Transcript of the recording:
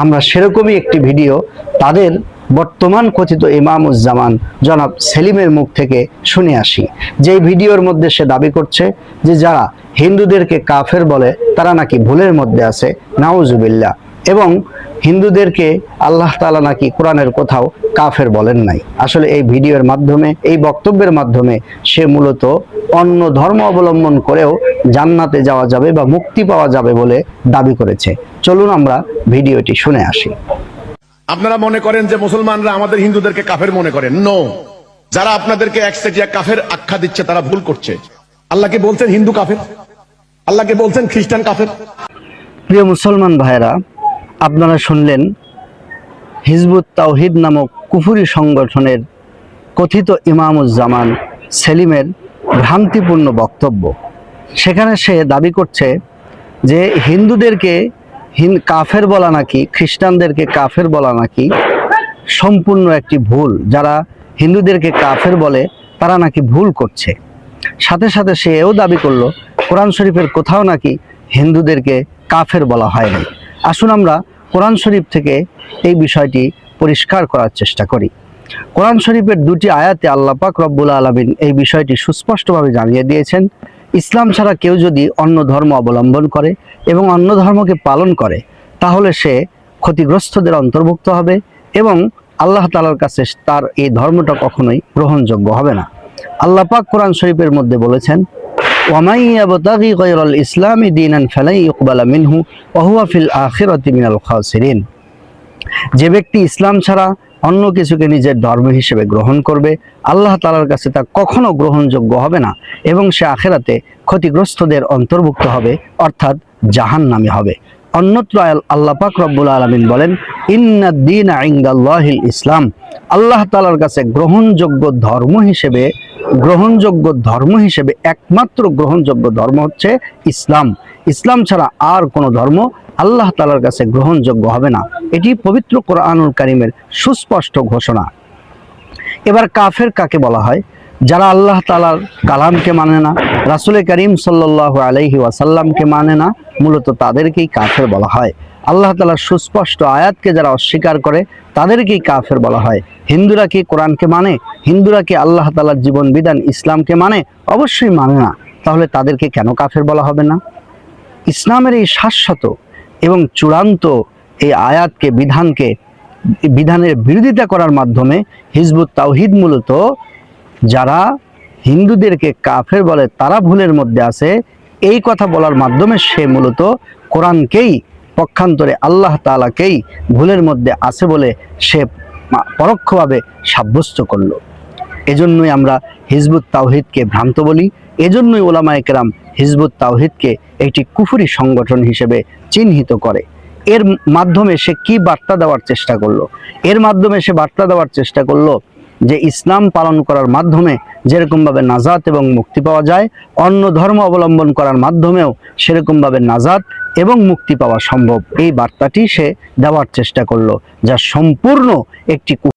আমরা সেরকমই একটি ভিডিও তাদের বর্তমান কথিত ইমামুজ্জামান জনাব সেলিমের মুখ থেকে শুনে আসি। যে ভিডিওর মধ্যে সে দাবি করছে যে যারা হিন্দুদেরকে কাফের বলে তারা নাকি ভুলের মধ্যে আছে, নাউজুবিল্লাহ, এবং হিন্দুদেরকে আল্লাহ তাআলা নাকি কোরআনের কোথাও কাফের বলেন নাই। আসলে এই ভিডিওর মাধ্যমে, এই বক্তব্যের মাধ্যমে সে মূলত অন্য ধর্ম অবলম্বন করেও জান্নাতে যাওয়া যাবে বা মুক্তি পাওয়া যাবে বলে দাবি করেছে। চলুন আমরা ভিডিওটি শুনে আসি। আপনারা মনে করেন যে মুসলমানরা আমাদের হিন্দুদেরকে কাফের মনে করেন? নো, যারা আপনাদেরকে একচেটিয়া কাফের আখ্যা দিচ্ছে তারা ভুল করছে। আল্লাহকে বলছেন হিন্দু কাফের, আল্লাহকে বলছেন খ্রিস্টান কাফের। প্রিয় মুসলমান ভাইরা, আপনারা শুনলেন হিজবুত তাওহিদ নামক কুফরি সংগঠনের কথিত ইমামুজ্জামান সেলিমের ভ্রান্তিপূর্ণ বক্তব্য। সেখানে সে দাবি করছে যে হিন্দুদেরকে কাফের বলা নাকি, খ্রিস্টানদেরকে কাফের বলা নাকি সম্পূর্ণ একটি ভুল। যারা হিন্দুদেরকে কাফের বলে তারা নাকি ভুল করছে। সাথে সাথে সে এও দাবি করলো কোরআন শরীফের কোথাও নাকি হিন্দুদেরকে কাফের বলা হয়নি। আসুন আমরা কোরআন শরীফ থেকে এই বিষয়টি পরিষ্কার করার চেষ্টা করি। কোরআন শরীফের দুটি আয়াতে আল্লাহ পাক রব্বুল আলামিন এই বিষয়টি সুস্পষ্টভাবে জানিয়ে দিয়েছেন। ইসলাম ছাড়া কেউ যদি অন্য ধর্ম অবলম্বন করে এবং অন্য ধর্মকে পালন করে তাহলে সে ক্ষতিগ্রস্তদের অন্তর্ভুক্ত হবে এবং আল্লাহ তাআলার কাছে তার এই ধর্মটা কখনোই গ্রহণযোগ্য হবে না। আল্লাহ পাক কোরআন শরীফের মধ্যে বলেছেন, ওয়ামাই ইয়াবতাগি গায়রাল ইসলামি দীনান ফালাই ইউকবালা মিনহু ওয়া হুয়া ফিল আখিরাতি মিনাল খাসিরিন। যে ব্যক্তি ইসলাম ছাড়া অন্য কিছুকে নিজের ধর্ম হিসেবে গ্রহণ করবে, আল্লাহ তাআলার কাছে তা কখনো গ্রহণযোগ্য হবে না এবং সে আখিরাতে ক্ষতিগ্রস্তদের অন্তর্ভুক্ত হবে, অর্থাৎ জাহান্নামী হবে। অন্যত্র আল্লাহ পাক রব্বুল আলামিন বলেন, ইন্নাদ দীনা ইনদাল্লাহিল ইসলাম। আল্লাহ তাআলার কাছে গ্রহণযোগ্য ধর্ম হিসেবে একমাত্র গ্রহণযোগ্য ধর্ম হচ্ছে ইসলাম। ইসলাম ছাড়া আর কোনো ধর্ম আল্লাহ তাআলার কাছে গ্রহণযোগ্য হবে না। এটি পবিত্র কোরআনুল কারীমের সুস্পষ্ট ঘোষণা। এবার কাফের কাকে বলা হয়? যারা আল্লাহ তাআলার কালামকে মানে না, রাসূল করিম সাল্লাল্লাহু আলাইহি ওয়াসাল্লামকে মানে না, মূলত তাদেরকেই কাফের বলা হয়। আল্লাহ তাআলার সুস্পষ্ট আয়াতকে যারা অস্বীকার করে তাদেরকেই কাফের বলা হয়। হিন্দুরা কি কোরআনকে মানে? হিন্দুরা কি আল্লাহ তাআলার জীবন বিধান ইসলামকে মানে? অবশ্যই মানে না। তাহলে তাদেরকে কেন কাফের বলা হবে না? ইসলামের এই শাশ্বত এবং চূড়ান্ত এই আয়াতকে, বিধানের বিরোধিতা করার মাধ্যমে হিজবুত তাওহিদ মূলত যারা হিন্দুদেরকে কাফের বলে তারা ভুলের মধ্যে আছে, এই কথা বলার মাধ্যমে সে মূলত কোরআনকেই, পক্ষান্তরে আল্লাহ তাআলাকেই ভুলের মধ্যে আছে বলে সে পরোক্ষভাবে সাব্যস্ত করলো। এজন্যই আমরা হিজবুত তাওহিদকে ভ্রান্ত বলি। এজন্যই উলামায়ে কেরাম হিজবুত তাওহিদকে একটি কুফরি সংগঠন হিসেবে চিহ্নিত করে। এর মাধ্যমে সে কি বার্তা দেওয়ার চেষ্টা করলো? এর মাধ্যমে সে বার্তা দেওয়ার চেষ্টা করলো যে ইসলাম পালন করার মাধ্যমে যেরকমভাবে নাজাত এবং মুক্তি পাওয়া যায়, অন্য ধর্ম অবলম্বন করার মাধ্যমেও সেরকমভাবে নাজাত এবং মুক্তি পাওয়া সম্ভব। এই বার্তাটি সে দেওয়ার চেষ্টা করলো, যা সম্পূর্ণ একটি